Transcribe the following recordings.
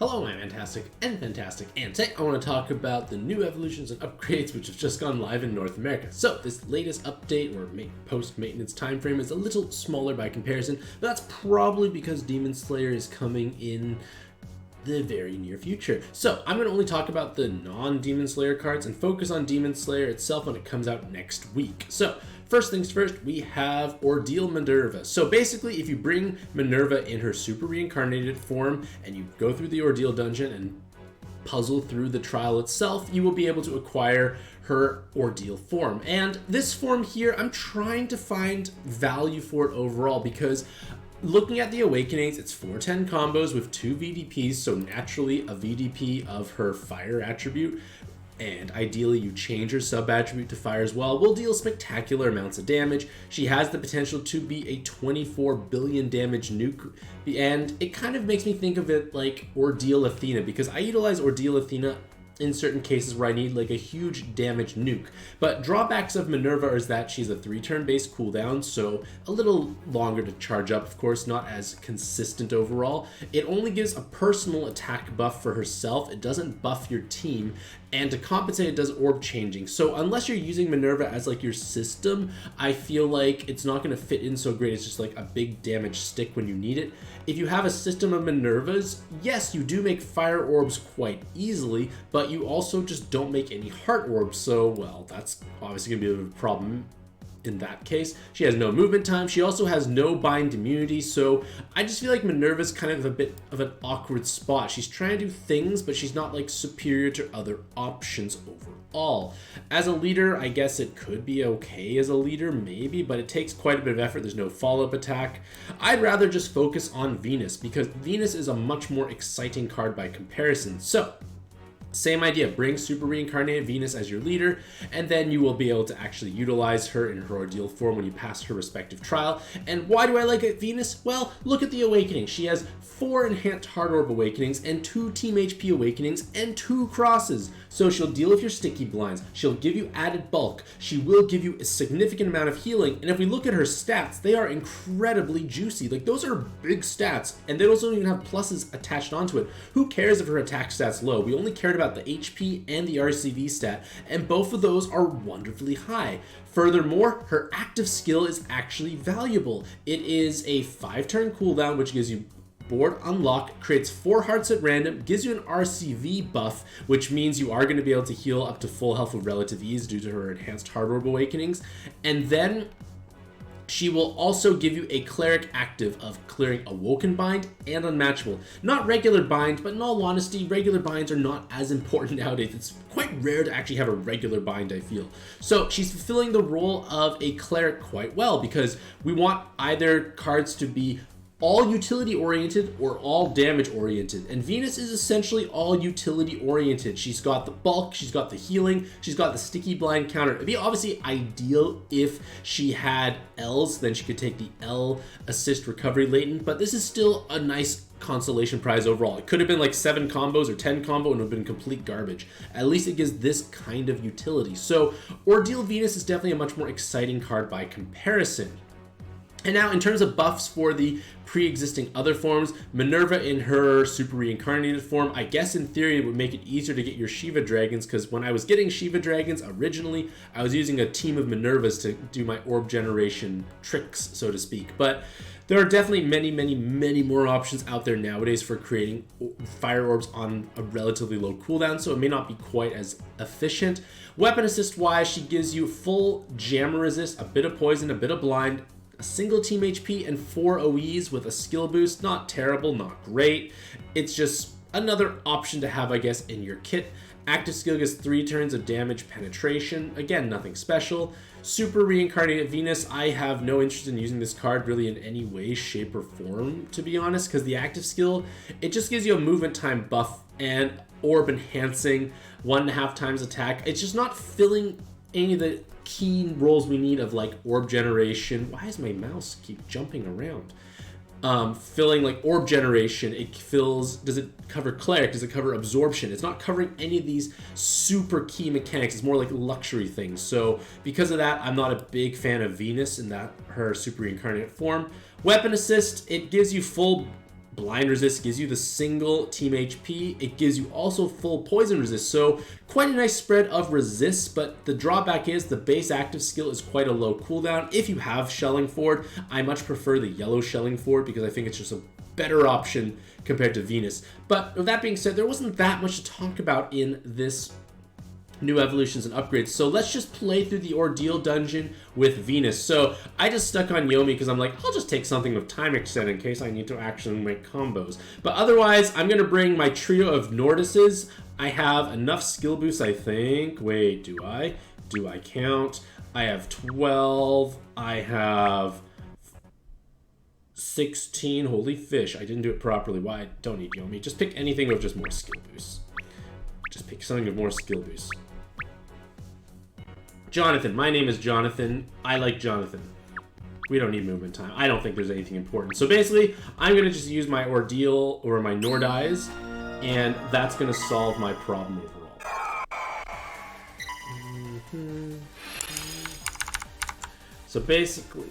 Hello, I'm Mantastic'c and Fantastic, and today I want to talk about the new evolutions and upgrades which have just gone live in North America. So this latest update or post-maintenance time frame is a little smaller by comparison, but that's probably because Demon Slayer is coming in the very near future. So I'm going to only talk about the non-Demon Slayer cards and focus on Demon Slayer itself when it comes out next week. So first things first, we have Ordeal Minerva. So basically, if you bring Minerva in her super reincarnated form and you go through the Ordeal dungeon and puzzle through the trial itself, you will be able to acquire her Ordeal form. And this form here, I'm trying to find value for it overall because looking at the Awakenings, it's 410 combos with 2 VDPs, so naturally a VDP of her fire attribute, and ideally you change her sub-attribute to fire as well, will deal spectacular amounts of damage. She has the potential to be a 24 billion damage nuke, and it kind of makes me think of it like Ordeal Athena, because I utilize Ordeal Athena in certain cases where I need like a huge damage nuke. But drawbacks of Minerva is that she's a 3-turn based cooldown, so a little longer to charge up, of course, not as consistent overall. It only gives a personal attack buff for herself, it doesn't buff your team, and to compensate it does orb changing. So unless you're using Minerva as like your system, I feel like it's not going to fit in so great. It's just like a big damage stick when you need it. If you have a system of Minervas, yes, you do make fire orbs quite easily, but you also just don't make any heart orbs. So, well, that's obviously going to be a bit of a problem. In that case, she has no movement time. She also has no bind immunity, so I just feel like Minerva's kind of a bit of an awkward spot. She's trying to do things, but she's not like superior to other options overall. As a leader, I guess it could be okay as a leader, maybe, but it takes quite a bit of effort. There's no follow-up attack. I'd rather just focus on Venus, because Venus is a much more exciting card by comparison. So same idea, bring super reincarnated Venus as your leader, and then you will be able to actually utilize her in her Ordeal form when you pass her respective trial. And why do I like it, Venus? Well, look at the Awakening. She has 4 enhanced Heart Orb Awakenings and 2 Team HP Awakenings and 2 crosses. So she'll deal with your sticky blinds, she'll give you added bulk, she will give you a significant amount of healing, and if we look at her stats, they are incredibly juicy. Like, those are big stats, and they also don't even have pluses attached onto it. Who cares if her attack stat's low? We only cared about the HP and the RCV stat, and both of those are wonderfully high. Furthermore, her active skill is actually valuable. It is a 5-turn cooldown, which gives you board unlock, creates 4 hearts at random, gives you an RCV buff, which means you are going to be able to heal up to full health with relative ease due to her enhanced Heart Orb Awakenings. And then she will also give you a cleric active of clearing Awoken Bind and Unmatchable. Not regular bind, but in all honesty, regular binds are not as important nowadays. It's quite rare to actually have a regular bind, I feel. So she's fulfilling the role of a cleric quite well, because we want either cards to be all utility oriented or all damage oriented, and Venus is essentially all utility oriented. She's got the bulk, she's got the healing, she's got the sticky blind counter. It'd be obviously ideal if she had L's, then she could take the L assist recovery latent, but this is still a nice consolation prize overall. It could have been like 7 combos or 10 combo and it would have been complete garbage. At least it gives this kind of utility. So Ordeal Venus is definitely a much more exciting card by comparison. And now in terms of buffs for the pre-existing other forms, Minerva in her super reincarnated form, I guess in theory it would make it easier to get your Shiva Dragons, because when I was getting Shiva Dragons originally, I was using a team of Minervas to do my orb generation tricks, so to speak. But there are definitely many more options out there nowadays for creating fire orbs on a relatively low cooldown, so it may not be quite as efficient. Weapon assist wise, she gives you full jam resist, a bit of poison, a bit of blind, a single team HP, and 4 OEs with a skill boost. Not terrible, not great. It's just another option to have, I guess, in your kit. Active skill gets 3 turns of damage penetration. Again, nothing special. Super Reincarnated Venus, I have no interest in using this card really in any way, shape, or form, to be honest, because the active skill, it just gives you a movement time buff and orb enhancing 1.5 times attack. It's just not filling any of the key roles we need of like orb generation. Why does my mouse keep jumping around? Filling like orb generation, it fills, does it cover cleric, does it cover absorption? It's not covering any of these super key mechanics. It's more like luxury things. So because of that, I'm not a big fan of Venus in that her super reincarnate form. Weapon assist, it gives you full blind resist, gives you the single team HP. It gives you also full poison resist, so quite a nice spread of resists, but the drawback is the base active skill is quite a low cooldown. If you have Shelling Forward, I much prefer the yellow Shelling Forward because I think it's just a better option compared to Venus. But with that being said, there wasn't that much to talk about in this new evolutions and upgrades, so let's just play through the Ordeal dungeon with Venus. So I just stuck on Yomi because I'm like, I'll just take something with time extend in case I need to actually make combos. But otherwise, I'm gonna bring my trio of Nordices. I have enough skill boosts, I think. Wait, do I? Do I count? I have 12. I have 16. Holy fish, I didn't do it properly. Why? I don't need Yomi. Just pick anything with just more skill boosts. Just pick something with more skill boosts. Jonathan. My name is Jonathan. I like Jonathan. We don't need movement time. I don't think there's anything important. So basically, I'm going to just use my Ordeal or my Nordize, and that's going to solve my problem overall. So basically...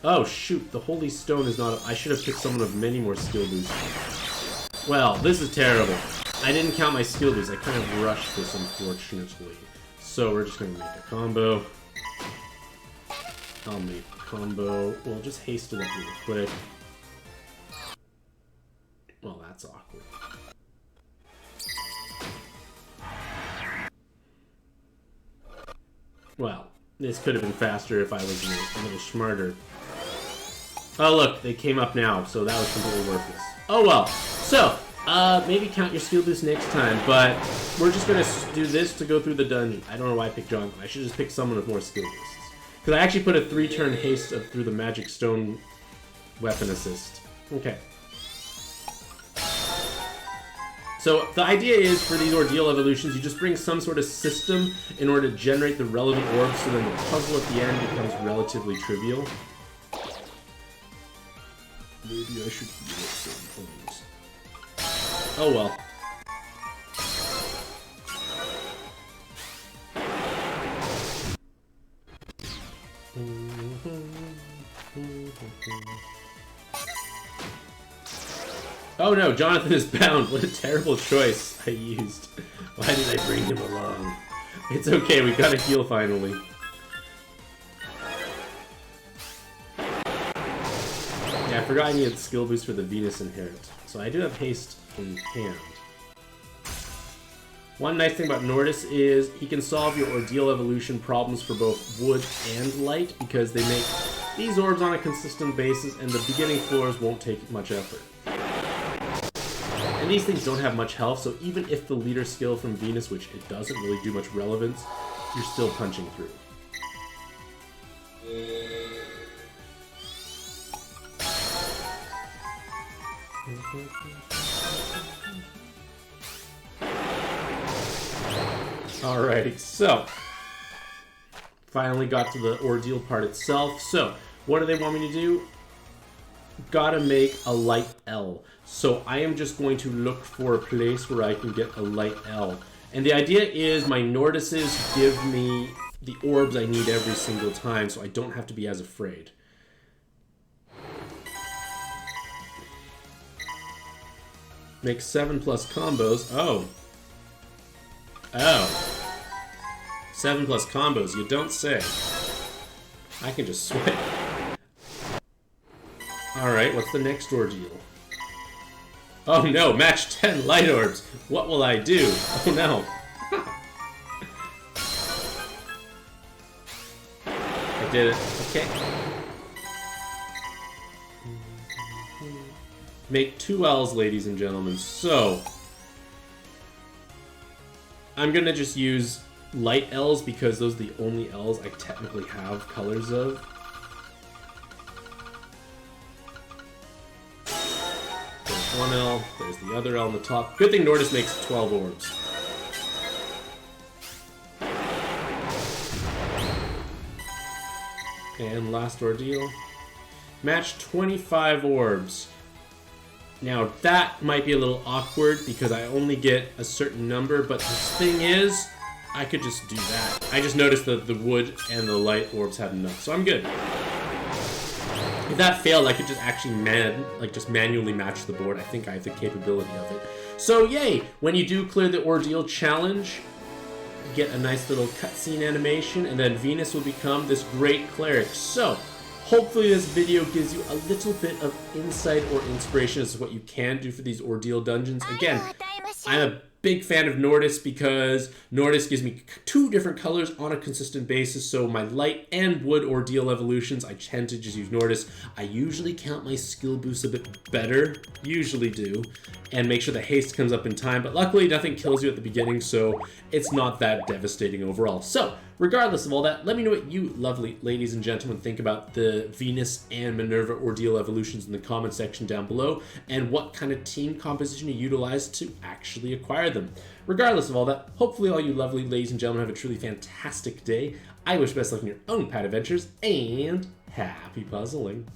Oh, shoot. The Holy Stone is not... I should have picked someone with many more skill boosts. Well, this is terrible. I didn't count my skill boosts. I kind of rushed this, unfortunately. So we're just going to make a combo. I'll make a combo. We'll just haste it up really quick. Well, that's awkward. Well, this could have been faster if I was a little smarter. Oh, look, they came up now, so that was completely worthless. Oh, well. So, maybe count your skill boost next time, but we're just going to do this to go through the dungeon. I don't know why I picked Jonathan. I should just pick someone with more skill boosts. Because I actually put a 3-turn haste through the Magic Stone weapon assist. Okay. So the idea is, for these Ordeal evolutions, you just bring some sort of system in order to generate the relevant orbs, so then the puzzle at the end becomes relatively trivial. Maybe I should heal at certain points. Oh well. Oh no, Jonathan is bound. What a terrible choice I used. Why did I bring him along? It's okay, we got a heal finally. Yeah, I forgot I needed skill boost for the Venus Inherit. So I do have haste in hand. One nice thing about Nordis is he can solve your Ordeal evolution problems for both wood and light because they make these orbs on a consistent basis and the beginning floors won't take much effort. And these things don't have much health, so even if the leader skill from Venus, which it doesn't really do much relevance, you're still punching through. Alright, so finally got to the Ordeal part itself. So, what do they want me to do? Gotta make a light L. So I am just going to look for a place where I can get a light L. And the idea is my Nordices give me the orbs I need every single time, so I don't have to be as afraid. Make 7+ combos. Oh. Oh. 7+ combos, you don't say. I can just switch. Alright, what's the next Ordeal? Oh no, match 10 light orbs! What will I do? Oh no. I did it. Okay. Make 2 L's, ladies and gentlemen. So, I'm gonna just use light L's because those are the only L's I technically have colors of. There's one L, there's the other L on the top. Good thing Nordis makes 12 orbs. And last Ordeal. Match 25 orbs. Now that might be a little awkward because I only get a certain number, but the thing is, I could just do that. I just noticed that the wood and the light orbs have enough, so I'm good. If that failed, I could just actually just manually match the board. I think I have the capability of it. So yay! When you do clear the Ordeal challenge, you get a nice little cutscene animation, and then Venus will become this great cleric. So hopefully this video gives you a little bit of insight or inspiration as to what you can do for these Ordeal dungeons. Again, I'm a big fan of Nordis because Nordis gives me 2 different colors on a consistent basis. So my light and wood Ordeal evolutions, I tend to just use Nordis. I usually count my skill boosts a bit better, usually do, and make sure the haste comes up in time. But luckily nothing kills you at the beginning, so it's not that devastating overall. So regardless of all that, let me know what you lovely ladies and gentlemen think about the Venus and Minerva Ordeal evolutions in the comment section down below, and what kind of team composition you utilize to actually acquire them. Regardless of all that, hopefully all you lovely ladies and gentlemen have a truly fantastic day. I wish best luck in your own pad adventures, and happy puzzling.